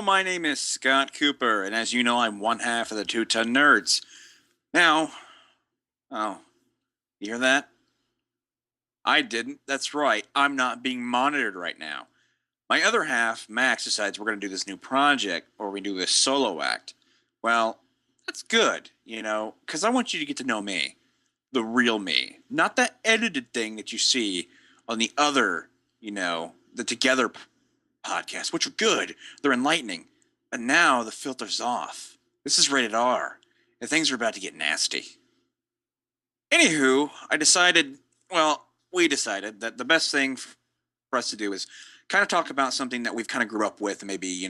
my name is Scott Cooper, and as you know, I'm one half of the Two Ton Nerds. Now, oh, you hear that? I didn't. That's right. I'm not being monitored right now. My other half, Max, decides we're going to do this new project, or we do this solo act. Well, that's good, because I want you to get to know me, the real me, not that edited thing that you see on the other, the Together podcasts, which are good. They're enlightening. But now the filter's off. This is rated R, and things are about to get nasty. Anywho, we decided that the best thing for us to do is kind of talk about something that we've kind of grew up with and maybe,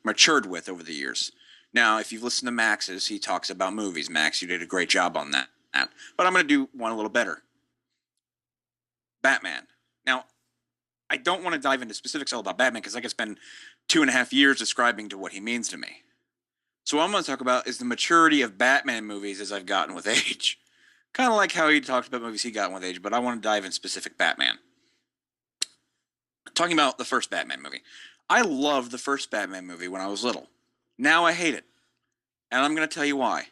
matured with over the years. Now, if you've listened to Max's, he talks about movies. Max, you did a great job on that. But I'm going to do one a little better. Batman. Now, I don't want to dive into specifics all about Batman because I could spend 2.5 years describing to what he means to me. So what I'm going to talk about is the maturity of Batman movies as I've gotten with age. Kind of like how he talked about movies he got with age, but I want to dive in specific Batman. Talking about the first Batman movie. I loved the first Batman movie when I was little. Now I hate it. And I'm going to tell you why.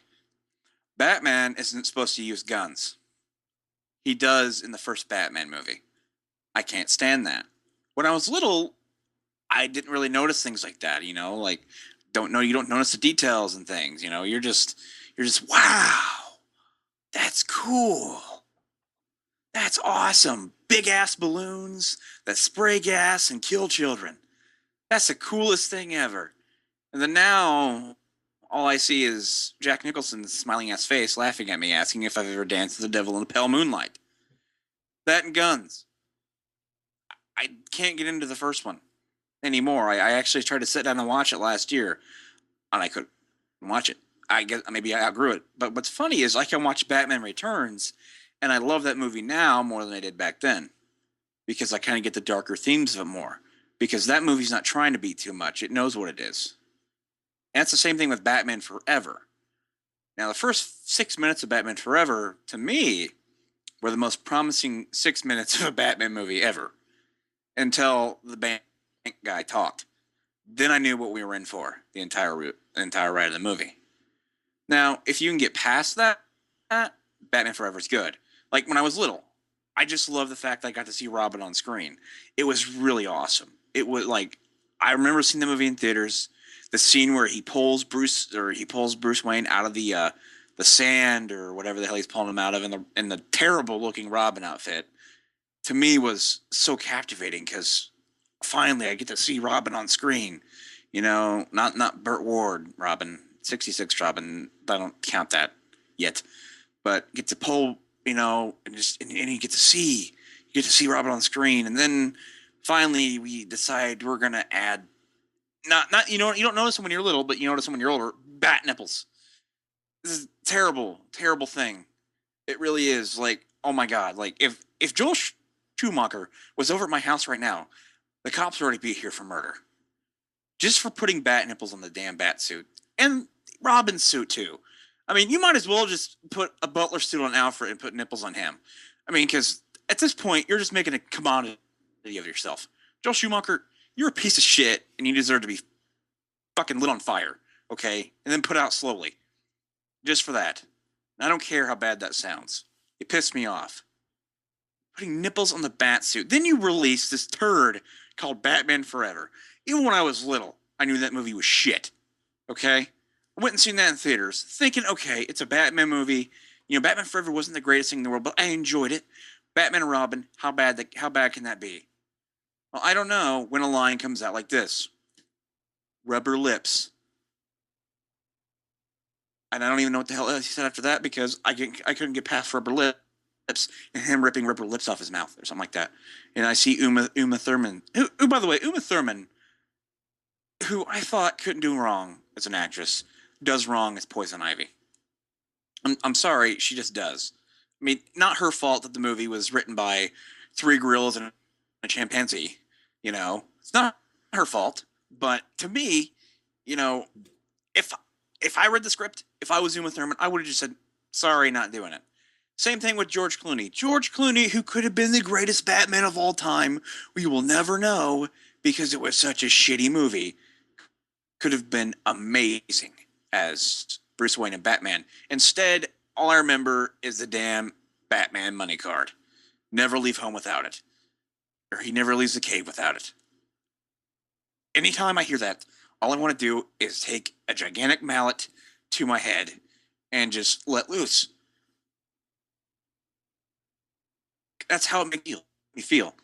Batman isn't supposed to use guns. He does in the first Batman movie. I can't stand that. When I was little, I didn't really notice things like that, you don't notice the details and things, you're just wow. That's cool. That's awesome. Big ass balloons that spray gas and kill children. That's the coolest thing ever. And then now all I see is Jack Nicholson's smiling ass face laughing at me, asking if I've ever danced with the devil in the pale moonlight. That and guns. I can't get into the first one anymore. I actually tried to sit down and watch it last year, and I couldn't watch it. I guess maybe I outgrew it. But what's funny is I can watch Batman Returns, and I love that movie now more than I did back then, because I kind of get the darker themes of it more. Because that movie's not trying to be too much. It knows what it is. And that's the same thing with Batman Forever. Now, the first 6 minutes of Batman Forever, to me, were the most promising 6 minutes of a Batman movie ever. Until the bank guy talked. Then I knew what we were in for the entire ride of the movie. Now, if you can get past that, Batman Forever is good. Like, when I was little, I just loved the fact that I got to see Robin on screen. It was really awesome. It was like, I remember seeing the movie in theaters. The scene where he pulls Bruce Wayne out of the sand or whatever the hell he's pulling him out of in the terrible looking Robin outfit, to me was so captivating because finally I get to see Robin on screen. Not Burt Ward Robin, 66 Robin. I don't count that yet. But get to pull, and you get to see Robin on screen. And then finally we decide we're going to add, you don't notice them when you're little, but you notice them when you're older, bat nipples. This is a terrible, terrible thing. It really is. Like, oh my God. Like, if Joel Schumacher was over at my house right now, the cops would already be here for murder. Just for putting bat nipples on the damn bat suit. And Robin's suit, too. I mean, you might as well just put a butler suit on Alfred and put nipples on him. I mean, because at this point, you're just making a commodity of yourself. Joel Schumacher, you're a piece of shit, and you deserve to be fucking lit on fire, okay? And then put out slowly. Just for that. I don't care how bad that sounds. It pissed me off. Putting nipples on the bat suit. Then you release this turd called Batman Forever. Even when I was little, I knew that movie was shit. Okay? I went and seen that in theaters, thinking, okay, it's a Batman movie. Batman Forever wasn't the greatest thing in the world, but I enjoyed it. Batman and Robin, how bad can that be? Well, I don't know when a line comes out like this. Rubber lips. And I don't even know what the hell he said after that because I couldn't get past rubber lips. And him ripping rubber lips off his mouth or something like that. And I see Uma Thurman. Who, by the way, Uma Thurman, who I thought couldn't do wrong as an actress, does wrong as Poison Ivy. I'm sorry, she just does. I mean, not her fault that the movie was written by 3 gorillas and a chimpanzee. It's not her fault. But to me, if I read the script, if I was Uma Thurman, I would have just said, sorry, not doing it. Same thing with George Clooney. George Clooney, who could have been the greatest Batman of all time, we will never know because it was such a shitty movie. could have been amazing as Bruce Wayne and Batman. Instead, all I remember is the damn Batman money card. Never leave home without it. Or he never leaves the cave without it. Anytime I hear that, all I want to do is take a gigantic mallet to my head and just let loose. That's how it makes me feel.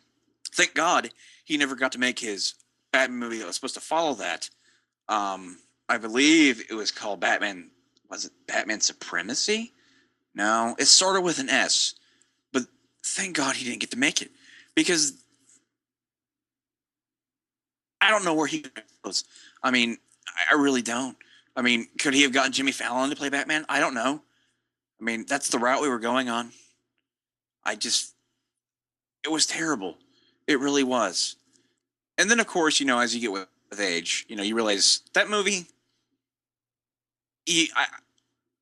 Thank God he never got to make his Batman movie that was supposed to follow that. I believe it was called Batman. Was it Batman Supremacy? No, it's sort of with an S. But thank God he didn't get to make it, because I don't know where he goes. I mean, I really don't. I mean, could he have gotten Jimmy Fallon to play Batman? I don't know. I mean, that's the route we were going on. It was terrible. It really was. And then, of course, as you get with age, you realize that movie.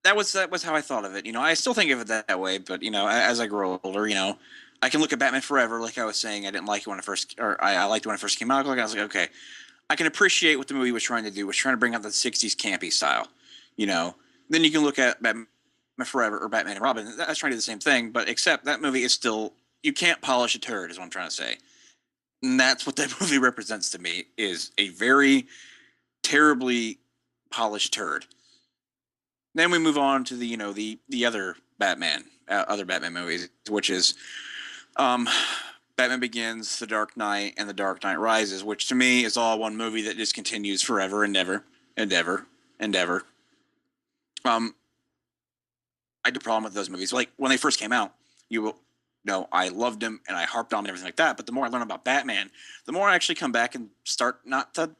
That was how I thought of it. I still think of it that way, but as I grow older, I can look at Batman Forever, like I was saying. I didn't like it when it first, or I liked it when it first came out. I was like, okay, I can appreciate what the movie was trying to do. Was trying to bring out the '60s campy style. Then you can look at Batman Forever or Batman and Robin. That's trying to do the same thing, but except that movie is still, you can't polish a turd, is what I'm trying to say. And that's what that movie represents to me, is a very terribly polished turd. Then we move on to the other Batman movies, which is Batman Begins, The Dark Knight, and The Dark Knight Rises, which to me is all one movie that just continues forever and ever and ever and ever. I had a problem with those movies. Like, when they first came out, I loved them and I harped on them and everything like that. But the more I learn about Batman, the more I actually come back and start not to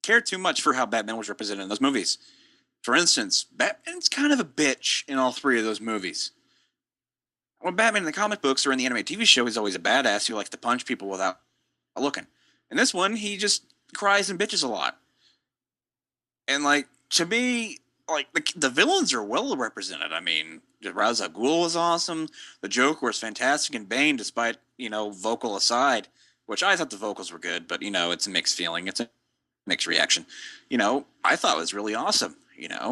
care too much for how Batman was represented in those movies. For instance, Batman's kind of a bitch in all three of those movies. When Batman in the comic books or in the animated TV show, he's always a badass who likes to punch people without looking. In this one, he just cries and bitches a lot. And, to me, the villains are well represented. I mean, Ra's al Ghul was awesome. The Joker was fantastic, and Bane, despite, vocal aside, which I thought the vocals were good, but, it's a mixed feeling. It's a mixed reaction. I thought it was really awesome.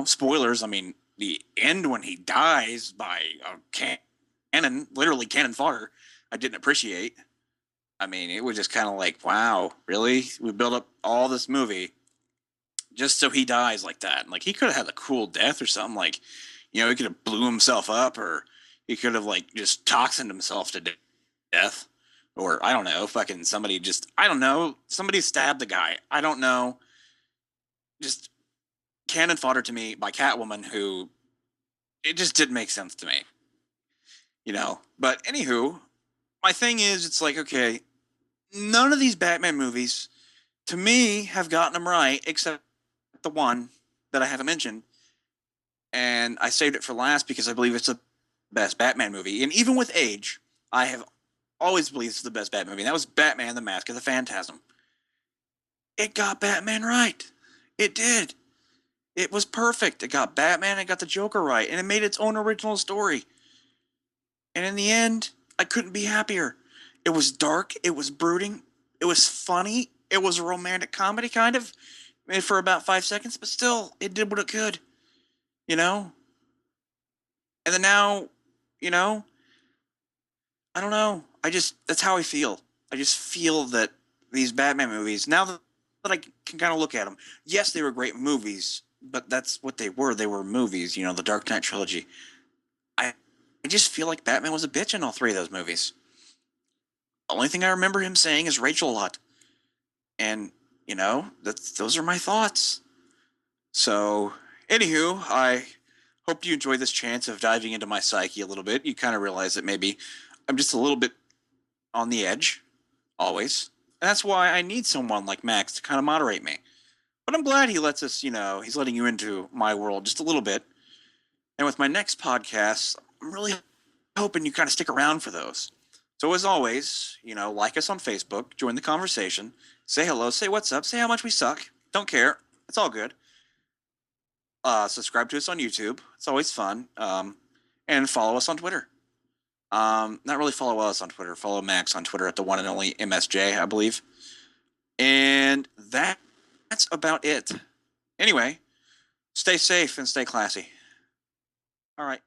Spoilers, I mean, the end when he dies by a cannon, literally cannon fodder, I didn't appreciate. I mean, it was just kind of like, wow, really? We built up all this movie just so he dies like that. And, he could have had a cool death or something. He could have blew himself up, or he could have, just toxined himself to death. Or, I don't know, fucking somebody somebody stabbed the guy. I don't know. Just cannon fodder to me by Catwoman, who, it just didn't make sense to me. But anywho, my thing is, it's like, okay, none of these Batman movies, to me, have gotten them right, except the one that I haven't mentioned. And I saved it for last because I believe it's the best Batman movie. And even with age, I have always believed it's the best Batman movie. And that was Batman, the Mask of the Phantasm. It got Batman right. It did. It was perfect. It got Batman, it got the Joker right, and it made its own original story. And in the end, I couldn't be happier. It was dark, it was brooding, it was funny, it was a romantic comedy, kind of, for about 5 seconds, but still, it did what it could. And then now, I don't know. That's how I feel. I just feel that these Batman movies, now that I can kind of look at them, yes, they were great movies, but that's what they were. They were movies, the Dark Knight trilogy. I just feel like Batman was a bitch in all three of those movies. The only thing I remember him saying is Rachel a lot. And, those are my thoughts. So, anywho, I hope you enjoyed this chance of diving into my psyche a little bit. You kind of realize that maybe I'm just a little bit on the edge, always. And that's why I need someone like Max to kind of moderate me. But I'm glad he lets us, he's letting you into my world just a little bit. And with my next podcast, I'm really hoping you kind of stick around for those. So as always, like us on Facebook, join the conversation, say hello, say what's up, say how much we suck. Don't care. It's all good. Subscribe to us on YouTube. It's always fun. And follow us on Twitter. Not really follow us on Twitter. Follow Max on Twitter at the one and only MSJ, I believe. And that's about it. Anyway, stay safe and stay classy. All right.